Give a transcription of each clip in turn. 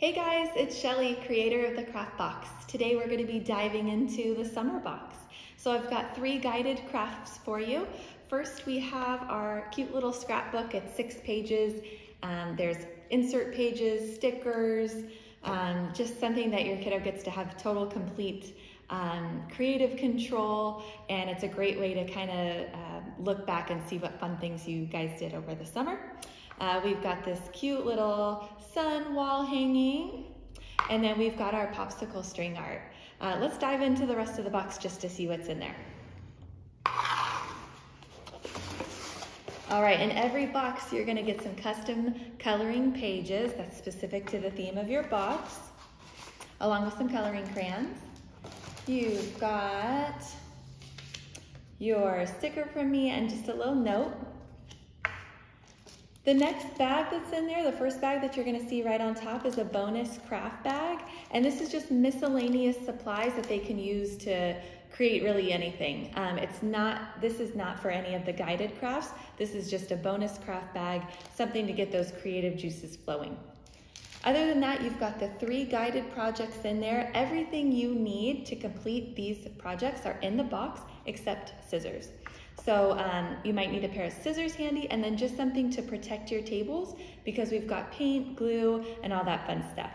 Hey guys, it's Shelly, creator of the Craft Box. Today we're going to be diving into the summer box. So I've got 3 guided crafts for you. First we have our cute little scrapbook. It's 6 pages. There's insert pages, stickers, just something that your kiddo gets to have total complete creative control, and it's a great way to kind of look back and see what fun things you guys did over the summer. We've got this cute little sun wall hanging, and then we've got our popsicle string art. Let's dive into the rest of the box just to see what's in there. All right, in every box you're gonna get some custom coloring pages that's specific to the theme of your box, along with some coloring crayons. You've got your sticker from me and just a little note. The next bag that's in there, the first bag that you're gonna see right on top, is a bonus craft bag. And this is just miscellaneous supplies that they can use to create really anything. This is not for any of the guided crafts. This is just a bonus craft bag, something to get those creative juices flowing. Other than that, you've got the 3 guided projects in there. Everything you need to complete these projects are in the box except scissors. So you might need a pair of scissors handy, and then just something to protect your tables, because we've got paint, glue, and all that fun stuff.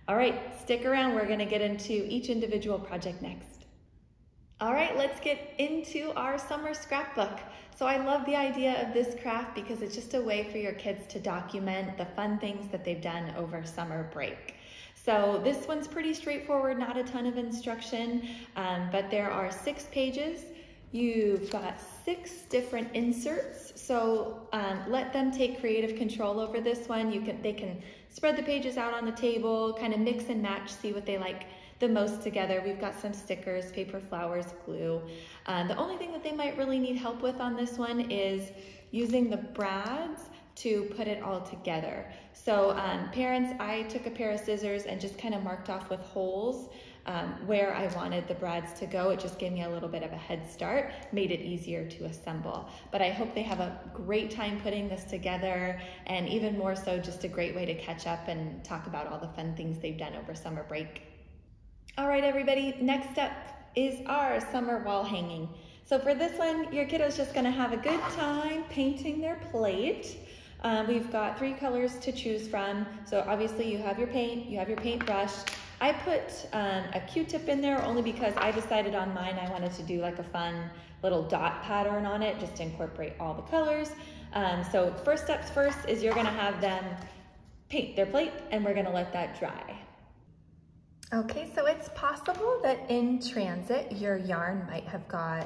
All right, stick around. We're gonna get into each individual project next. All right, let's get into our summer scrapbook. So I love the idea of this craft because it's just a way for your kids to document the fun things that they've done over summer break. So this one's pretty straightforward, not a ton of instruction, but there are 6 pages. You've got 6 different inserts, so let them take creative control over this one. They can spread the pages out on the table, kind of mix and match, see what they like the most together. We've got some stickers, paper flowers, glue. The only thing that they might really need help with on this one is using the brads to put it all together. So parents, I took a pair of scissors and just kind of marked off with holes where I wanted the brads to go. It just gave me a little bit of a head start, made it easier to assemble. But I hope they have a great time putting this together, and even more so, just a great way to catch up and talk about all the fun things they've done over summer break. All right, everybody, next up is our summer wall hanging. So for this one, your kiddo's just gonna have a good time painting their plate. We've got 3 colors to choose from. So obviously you have your paint, you have your paintbrush. I put a Q-tip in there only because I decided on mine I wanted to do like a fun little dot pattern on it, just to incorporate all the colors. So first steps first is you're gonna have them paint their plate, and we're gonna let that dry. Okay, so it's possible that in transit your yarn might have got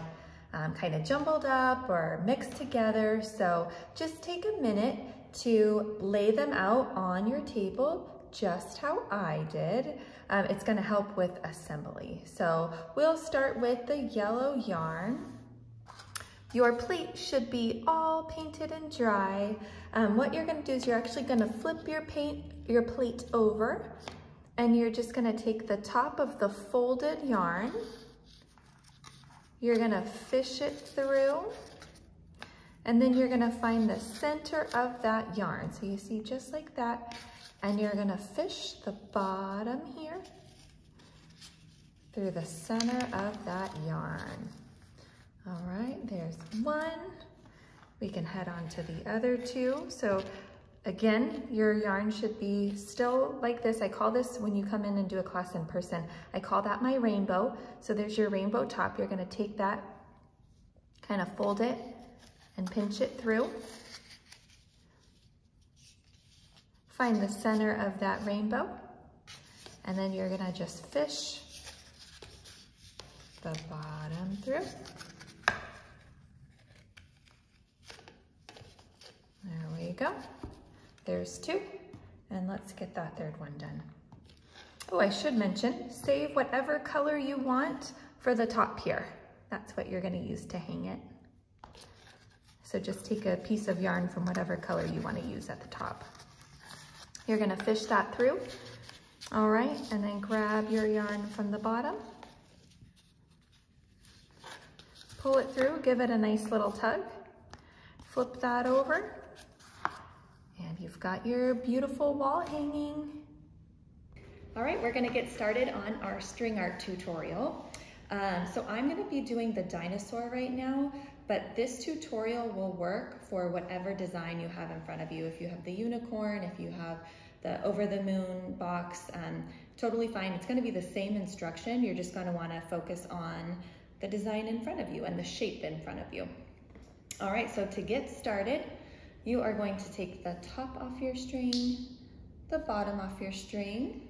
kind of jumbled up or mixed together. So just take a minute to lay them out on your table just how I did. It's gonna help with assembly. So we'll start with the yellow yarn. Your plate should be all painted and dry. What you're gonna do is you're actually gonna flip your plate over, and you're just gonna take the top of the folded yarn. You're gonna fish it through, and then you're gonna find the center of that yarn. So you see, just like that, and you're gonna fish the bottom here through the center of that yarn. All right, there's one. We can head on to the other 2. So again, your yarn should be still like this. I call this, when you come in and do a class in person, I call that my rainbow. So there's your rainbow top. You're gonna take that, kind of fold it and pinch it through. Find the center of that rainbow, and then you're gonna just fish the bottom through. There we go. There's 2, and let's get that 3rd one done. Oh, I should mention, save whatever color you want for the top here. That's what you're gonna use to hang it. So just take a piece of yarn from whatever color you wanna use at the top. You're gonna fish that through. All right, and then grab your yarn from the bottom. Pull it through, give it a nice little tug. Flip that over. And you've got your beautiful wall hanging. All right, we're gonna get started on our string art tutorial. So I'm gonna be doing the dinosaur right now, but this tutorial will work for whatever design you have in front of you. If you have the unicorn, if you have the over the moon box, totally fine. It's gonna be the same instruction. You're just gonna wanna focus on the design in front of you and the shape in front of you. All right, so to get started, you are going to take the top off your string, the bottom off your string,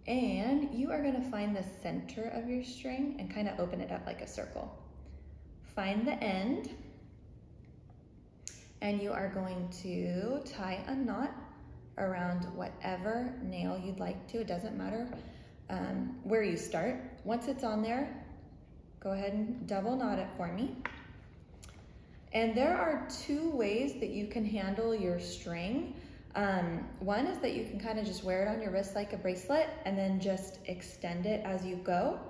and you are gonna find the center of your string and kind of open it up like a circle. Find the end, and you are going to tie a knot around whatever nail you'd like to. It doesn't matter where you start. Once it's on there, go ahead and double knot it for me. And there are two ways that you can handle your string. One is that you can kind of just wear it on your wrist like a bracelet and then just extend it as you go.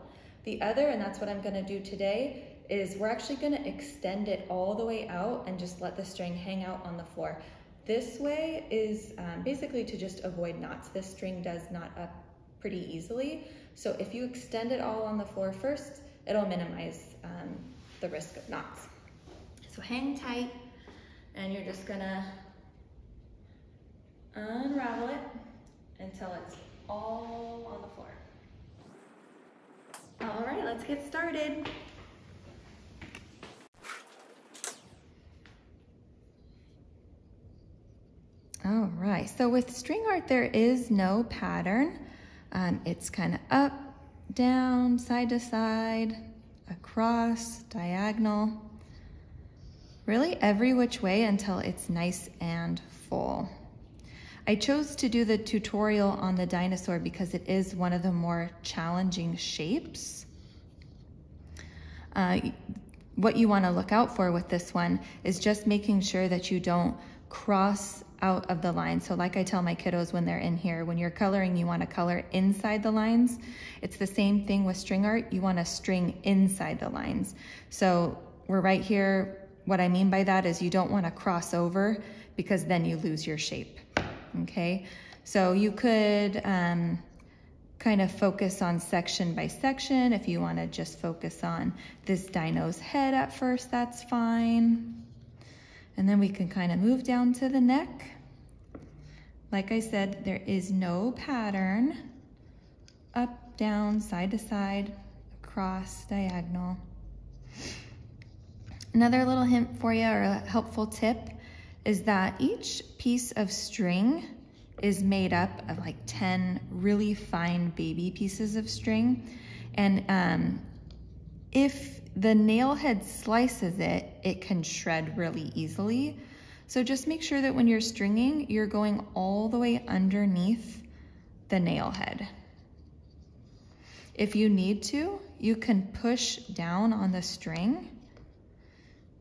The other, and that's what I'm gonna do today, is we're actually gonna extend it all the way out and just let the string hang out on the floor. This way is basically to just avoid knots. This string does knot up pretty easily. So if you extend it all on the floor first, it'll minimize the risk of knots. So hang tight, and you're just gonna unravel it until it's all on the floor. All right, let's get started. All right, so with string art, there is no pattern. It's kind of up, down, side to side, across, diagonal, really every which way until it's nice and full. I chose to do the tutorial on the dinosaur because it is one of the more challenging shapes. What you want to look out for with this one is just making sure that you don't cross out of the line. So like I tell my kiddos when they're in here, when you're coloring, you want to color inside the lines. It's the same thing with string art. You want to string inside the lines. So we're right here. What I mean by that is you don't want to cross over because then you lose your shape. Okay, so you could kind of focus on section by section. If you want to just focus on this dino's head at first, that's fine. And then we can kind of move down to the neck. Like I said, there is no pattern. Up, down, side to side, across, diagonal. Another little hint for you, or a helpful tip, is that each piece of string is made up of like 10 really fine baby pieces of string. And if the nail head slices it, it can shred really easily. So just make sure that when you're stringing, you're going all the way underneath the nail head. If you need to, you can push down on the string.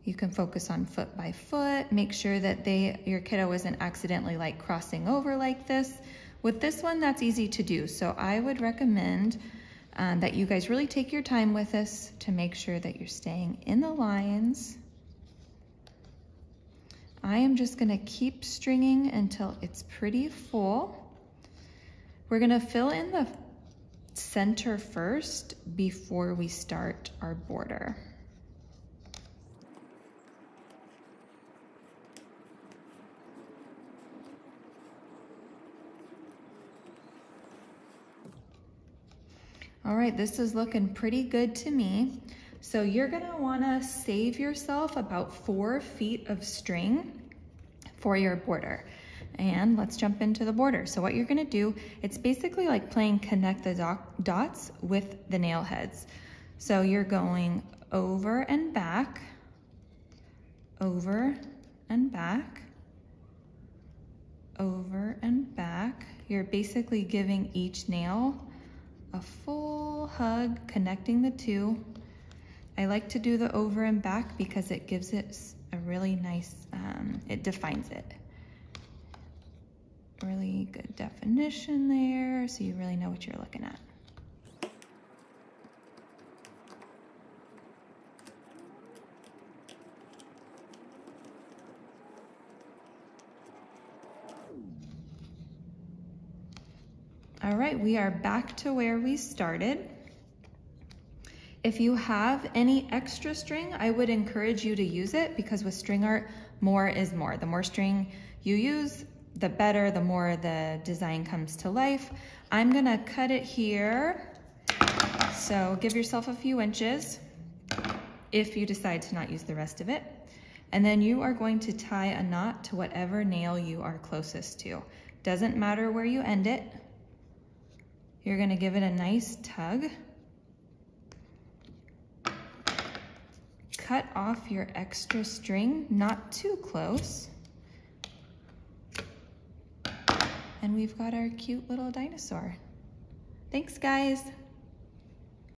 You can focus on foot by foot, make sure that your kiddo isn't accidentally like crossing over like this. With this one, that's easy to do. So I would recommend that you guys really take your time with this to make sure that you're staying in the lines. I am just gonna keep stringing until it's pretty full. We're gonna fill in the center first before we start our border. All right, this is looking pretty good to me. So you're gonna wanna save yourself about 4 feet of string for your border. And let's jump into the border. So what you're gonna do, it's basically like playing connect the dots with the nail heads. So you're going over and back, over and back, over and back. You're basically giving each nail a full hug, connecting the two. I like to do the over and back because it gives it a really nice, it defines it. Really good definition there, so you really know what you're looking at. All right, we are back to where we started. If you have any extra string, I would encourage you to use it, because with string art, more is more. The more string you use, the better, the more the design comes to life. I'm gonna cut it here. So give yourself a few inches if you decide to not use the rest of it. And then you are going to tie a knot to whatever nail you are closest to. Doesn't matter where you end it. You're gonna give it a nice tug. Cut off your extra string, not too close. And we've got our cute little dinosaur. Thanks, guys.